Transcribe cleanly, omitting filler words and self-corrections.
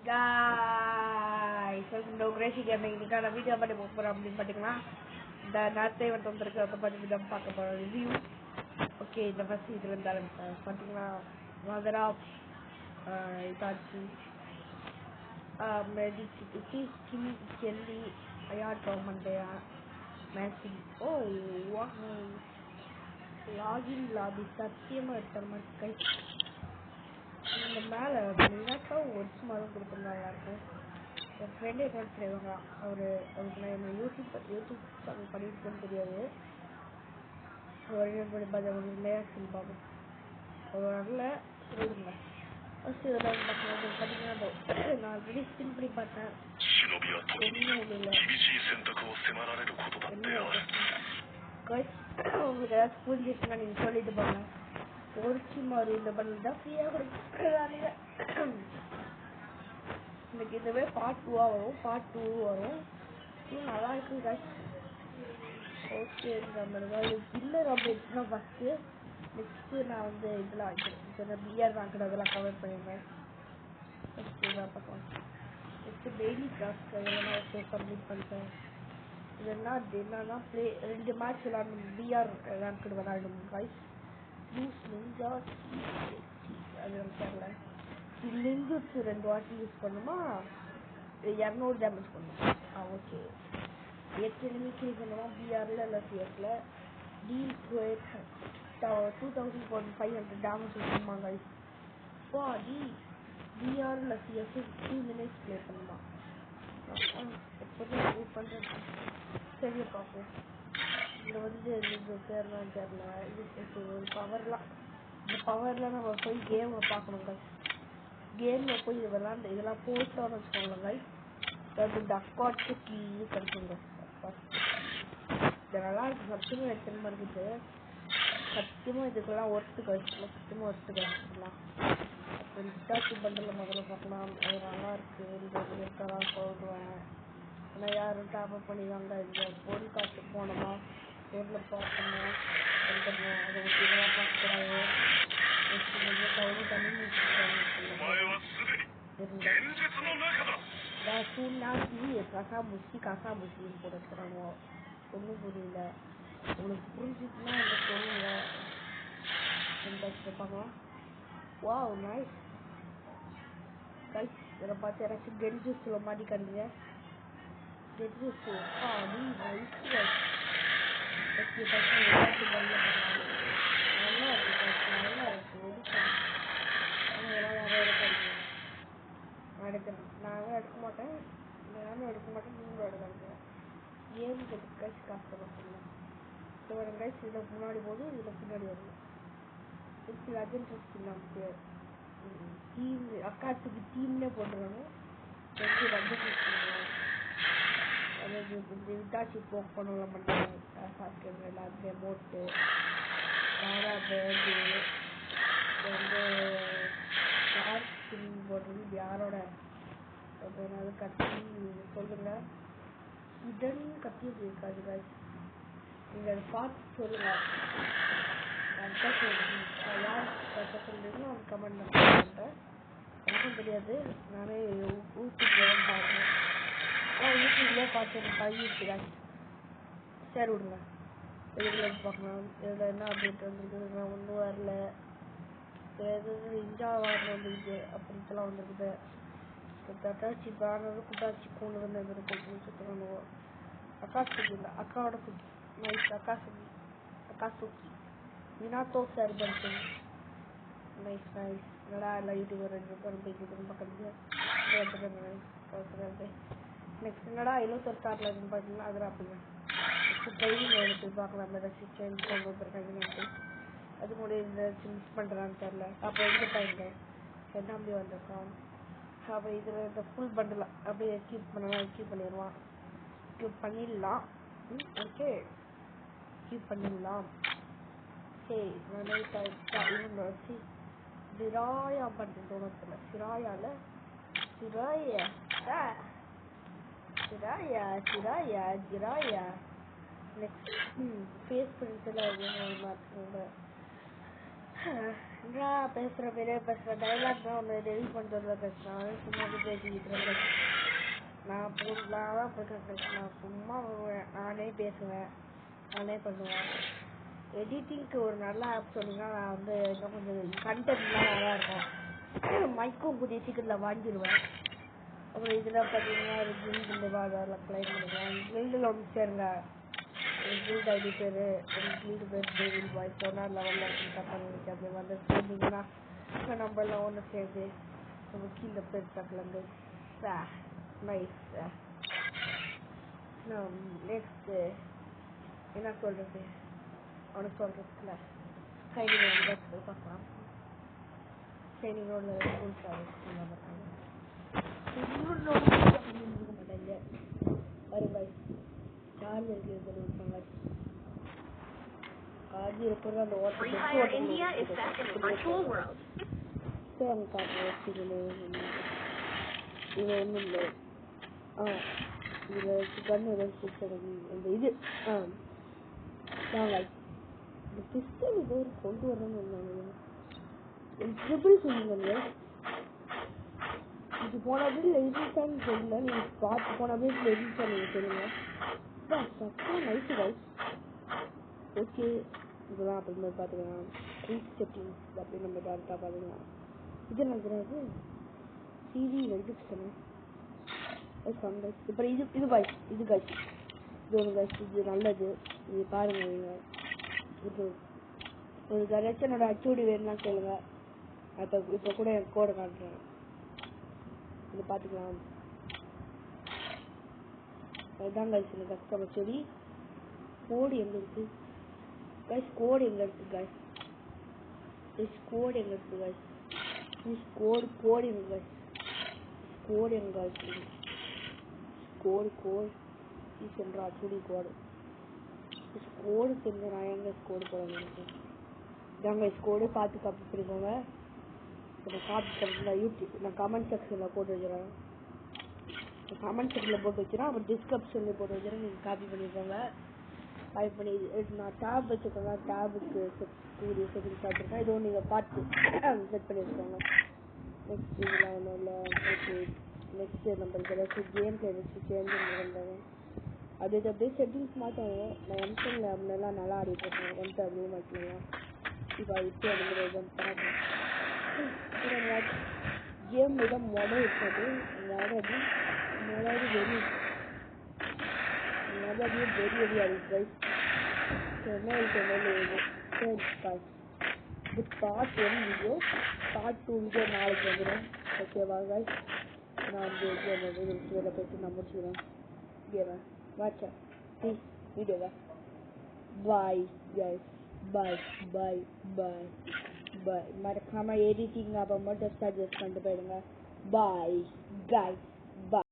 guys, welcome to Crazy Gaming. இன்னைக்கான video பண்ணி போக போறோம் அப்படின்னு பாத்தீங்கன்னா இந்த நாட்டை வந்திருக்கு அதை பத்தி விதம் பார்க்க போறோம் ரிவ்யூ. ஓகே, இந்த ஃபர்ஸ்ட் இதுல இருந்து ஆரம்பிப்பேன். பாத்தீங்கன்னா மதரா இதாச்சு மெடிசிட்டி ஸ்கின் செல்லி அயாட்டோ மண்டையா மேட்சிங். ஓ லாகின் லாபி சத்தியமா எடுத்த மாதிரி கை இந்த மேலே மெயினாக ஒரு சும்மாதான் கொடுத்தா நல்லா இருக்கும். என் ஃப்ரெண்டே என்ன செய்வாங்க, அவருக்கு நான் என்ன யூடியூப் பண்ணியிருக்கேன்னு தெரியாது. அவர் என்ன பண்ணி பார்த்து அவங்க லேயர்ஸ் பார்ப்போம். அவர் நல்ல சொல்லுங்க ஃபர்ஸ்ட் இதில் பார்த்தீங்கன்னா நான் ஆல்ரெடி ஸ்கின் பண்ணி பார்த்தேன். உங்களுக்கு ஏதாச்சும் புரிஞ்சிச்சுன்னா நீங்கள் சொல்லிட்டு போங்க. ஒருச்சி மாதிரி இந்த பண்ணி தான் ஃப்ரீயாக கொடுக்குறாங்க. இன்னைக்கு இதுவே பார்ட் 2 வரும், பார்ட் 2 வரும். நல்லா இருக்கு guys. ஓகே, நம்ம கில்லர் அப்டேட்ஸ் தான் ஃபஸ்ட்டு. நெக்ஸ்ட்டு நான் வந்து இதெல்லாம் வாங்கிக்கிறேன், பிஆர் வாங்கிக்கிறேன், அதெல்லாம் கவர் பண்ணிடுறேன். ஃபஸ்ட்டு இதான் பார்க்கலாம். நெக்ஸ்ட்டு டெய்லி டாஸ்க் அதெல்லாம் நான் கம்ப்ளீட் பண்ணிட்டேன். இது என்னன்னா ரெண்டு மேட்ச் விளாடணும், பிஆர் ரேங்க்டு விளாடணும் guys. யூஸ் லிங்கா அது எனக்கு தெரியல. லிங்குக்கு 2 வாட்டி யூஸ் பண்ணுமா, 200 டேமேஜ் பண்ணும். ஓகே, 8 எனிமி கில் பண்ணுமா பிஆரில் இல்லை சிஎஸ்ல. டீல் 2500 டேமேஜ் பண்ணுமா கைஸ். பிஆர் இல்லை சிஎஸ் 2 மினிட்ஸ் ப்ளே பண்ணுமா. எப்போதும் யூஸ் பண்ணுறேன். சரி பார்ப்போம். இதில் வந்து இது தெரியல இது பவர்லாம். இந்த பவரில் நம்ம போய் கேமில் பார்க்கணும் கைஸ். கேமில் போய் இதெல்லாம் போட்டோன்னு வச்சுக்கோங்களேன் கைஸ். அது டக்காட்ஸு கீழே கிடைக்குங்க. இது நல்லா இருக்குது. சத்தியமாக எத்தனை இருக்குது, சத்தியமாக இதுக்கெல்லாம் ஒர்த்து கழிச்சுக்கலாம். சத்தியமாக ஒர்த்து கழிச்சுக்கலாம். அப்புறம் இட்டாச்சி பண்டில் முதல்ல பார்க்கலாம். அது நல்லா இருக்குது. இந்த இருக்கலாம் சொல்லுவேன். ஆனால் யாரும் டாப்அப் பண்ணிவாங்க. இந்த பொருள் காசு போனோமா, பொருளை பார்க்கணும், அதை ஒட்டிதான் பார்க்குறாங்க. கசாமுசி போட்டுக்கிறாங்க. ஒன்றும் புரியல. உங்களுக்கு புரிஞ்சுச்சுன்னா அந்த சொல்லுங்க. பார்க்கலாம். Wow nice guys. இதில் பார்த்து யாராச்சும் கென்ஜூஸ் சொல்ல மாட்டிக்காதீங்க. கென்ஜூஸ் நைஸ் கைஸ். நல்லா இருக்கு, நல்லா இருக்கு. எடுக்கிறேன். நானும் எடுக்க மாட்டேன், நீங்களும் எடுக்காதீங்க. ஏன்னு கைஸ் காசு சொல்லுங்கள். ஸோ வரும் கைஸ். இதில் முன்னாடி போது இதில் பின்னாடி வரணும். இது அஜென்ட்ரஸ் நமக்கு டீம் அக்காத்துக்கு டீம்னே போட்டுருவாங்க. அதாவது விட்டாச்சி போக் பண்ணல பண்ணுறாங்க. சாப்பிட்டு எல்லாத்தையும் போட்டு வேற பேர்டு வந்து ஷார்ட் ஸ்கின் போடுறது யாரோட அது கத்தி சொல்லுங்க. உடன் கத்தி இருக்காது guys. நீங்கள் அதை பார்த்து சொல்லுங்க. யார் கரெக்டாக சொல்றீங்களோ அது கமெண்ட் பண்ணுறேன். எனக்கும் தெரியாது, நானே யூடியூப்ல பார்க்குறேன். யூடியூப்ல பார்த்து பழகிடுச்சு. சரி விடுங்க. இதில் பார்க்கலாம். இதில் என்ன அப்டேட் வந்துருக்குது, நான் ஒன்றும் வரல. எதாவது இந்தியா வாங்க வந்துருக்கு அப்படின்ட்டுலாம் வந்துருக்குது. தட்டாச்சி பேனர் குட்டாச்சி கூண்டு வந்து எதிர்ப்பு அக்காசுக்கி இல்லை, அக்காவோட குக்கி நைஸ். அக்காசுக்கி வினாத்தோ சரி பண்ணிட்டு நைஸ் நைஸ். நல்லா இல்லை யூடியூபர் 2 பேரும் போய்க்கிட்டு பக்கத்துக்கு. நெக்ஸ்ட் என்னடா 71 ஸ்டார்ட்ல இருக்குன்னு பார்த்தீங்கன்னா அதில் அப்படிங்க. நெக்ஸ்ட் ட்ரைனிங் எடுத்து பார்க்கலாம். ஏதாச்சும் சேஞ்ச் கொண்டு வந்துருக்காங்கன்னு. அது கூட இந்த மிஸ் பண்ணுறான்னு தெரில. அப்போ எங்கே பாருங்க நம்பி வந்திருக்கான். அப்போ இதில் இந்த ஃபுல் பண்டில் அப்படியே கீப் பண்ணலாம். கீப் பண்ணிடுவான். கீப் பண்ணிடலாம். ஓகே, கீப் பண்ணிடலாம். சரி, இவங்க வச்சு சிராயா பண்ணுறது தோணத்தில். சிராயாவில் சிராயா நெக்ஸ்ட் ஃபேஸ் பிரிண்ட்ஸில் பேசுற பேரே பேசுற டைலாக் தான் ஒன்று ரெடி பண்ணுறதுல பேசுகிறேன். சும்மா பேசிக்கிட்டு இருந்தேன். நான் சும்மா வருவேன், நானே பேசுவேன், நானே பண்ணுவேன். எடிட்டிங்க்கு ஒரு நல்ல ஆப் சொன்னீங்கன்னா நான் வந்து இன்னும் கொஞ்சம் கண்டென்ட்லாம் நல்லா இருக்கும். மைக்கும் புதிய சீக்கிரத்தில் வாங்கிடுவேன். அப்புறம் இதில் பார்த்தீங்கன்னா ஒரு கில்டு அதில் அப்ளை பண்ணிக்கலாம். கில்டில் ஒன்று சேருங்க. கில்டு ஐடி பேர் எங்கள் கில்டு பேர் டேவில் பாய் சொன்னார் லெவலில் இருக்குன்னு தப்பாங்க. அப்படி வந்து சேர்ந்தீங்கன்னா நம்மளாம் ஒன்று சேர்ந்து நம்ம கீழே பேர் தக்கலங்க. நைஸ். நெக்ஸ்ட்டு என்ன சொல்கிறது, அவனுக்கு சொல்கிறதுல கைனிங் பார்க்கலாம். கைனிங்கோட புதுசாக பார்த்தாங்க. இருக்க மாட்டாங்க. வருவாய் சார்ஜ் இருக்கிறது சார்ஜ் இருக்கிறது அந்த ஓட்ட அவங்க காட்டுறேன். இது ஒன்றும் இல்லை. இதில் கன் அந்த இது நாங்கள் இந்த பிஸ்டல் ஏதோ ஒரு கொண்டு வரணும்னு வந்தாங்க. ட்ரிபிள் சொல்லுங்க. இது போன வீட்டில் இருந்துச்சான்னு தெரியல. நீங்கள் பார்த்து போன வீட்டில் இருந்துச்சா நீங்கள் சொல்லுங்கள். Night rice okay. இதெல்லாம் அப்படின்னு பார்த்துக்கலாம். குயிக் செட்டிங்ஸ் அப்படின்னு நம்ம டேரெக்டாக பார்த்துக்கலாம். இது நினைக்கிறது டிவி வெல்டிக்ஸ்டனு இப்போ இது பாய் இது காய்ச்சி இது ஒன்று காய்ச்சி இது நல்லது. இது பாருங்கள். நீங்கள் இது ஒரு யாராச்சும் என்னோட அச்சோடி வேணும்னா கேளுங்க. இப்போ கூட என் கோடை காட்டுறேன். இது பார்த்துக்கலாம். அதுதான் காய்ச்சி எனக்கு கஷ்டம். செடி கோடு எங்கே இருக்குது காய்ஸ்? கோடு எங்கே இருக்குது காய்ஸ்? கோடு எங்கே இருக்குது காய்ஸ்? கோடு எங்கே காய்ஸ்? கோடு எங்கே காய்ச்சி? கோடு சொல்கிறா அச்சுடி கோடு தெரிஞ்ச நான் எங்கே கோடு போட இதாங்க கோடு பார்த்து காப்பி பண்ணிக்கோங்க. நான் காப்பி பண்ணுறேன் யூடியூப். நான் கமெண்ட் செக்ஷனில் போட்டு வைக்கிறேன். கமெண்ட் செக்ஷனில் போட்டு வச்சுறேன். அப்புறம் டிஸ்கிரிப்ஷனில் போட்டு வச்சுறேன். நீங்கள் காப்பி பண்ணிக்கோங்க. காப்பி பண்ணி நான் டேப் வச்சுக்கோங்க. டேபுக்கு கூடிய செட்டிங்ஸ் வச்சுருக்கேன். இதுவும் நீங்கள் பார்த்து செட் பண்ணி வச்சுக்கோங்க. நெக்ஸ்ட் இதெல்லாம் ஒன்றும் இல்லை. ஓகே நெக்ஸ்ட்டு நம்மளுக்கு ஏதாச்சும் கேம் பிளே ஏதாச்சும் சேஞ்ச் பண்ணுறாங்க. அது இது அப்படியே செட்டிங்ஸ் மாற்றணும். நான் எம்சனில் முன்னெல்லாம் நல்லா ஆடிட்டு இருக்கேன். எம்ட்டு அப்படியே மாற்றலாம். இப்போ இப்போ அப்படிங்கிறது பார்க்கணும். கேம் விட மொதல் இருக்கிறது வெறி ஆகிடுச்சு. என்ன இது சரி இது பார்ட் 1 வீடியோ. பார்ட் 2 வீடியோ நாளைக்கு வந்துடும். ஓகேவா கைஸ்? நான் வந்து இதில் பேசி நான் முடிச்சுக்கிறேன். ஓகேவா? வாட்சேன் வீடியோவா? Bye guys. பாய். மறக்காமல் எடிட்டிங் அப்போ மட்டும் சஜஸ்ட் பண்ணிட்டு போயிடுங்க. Bye guys. பாய்.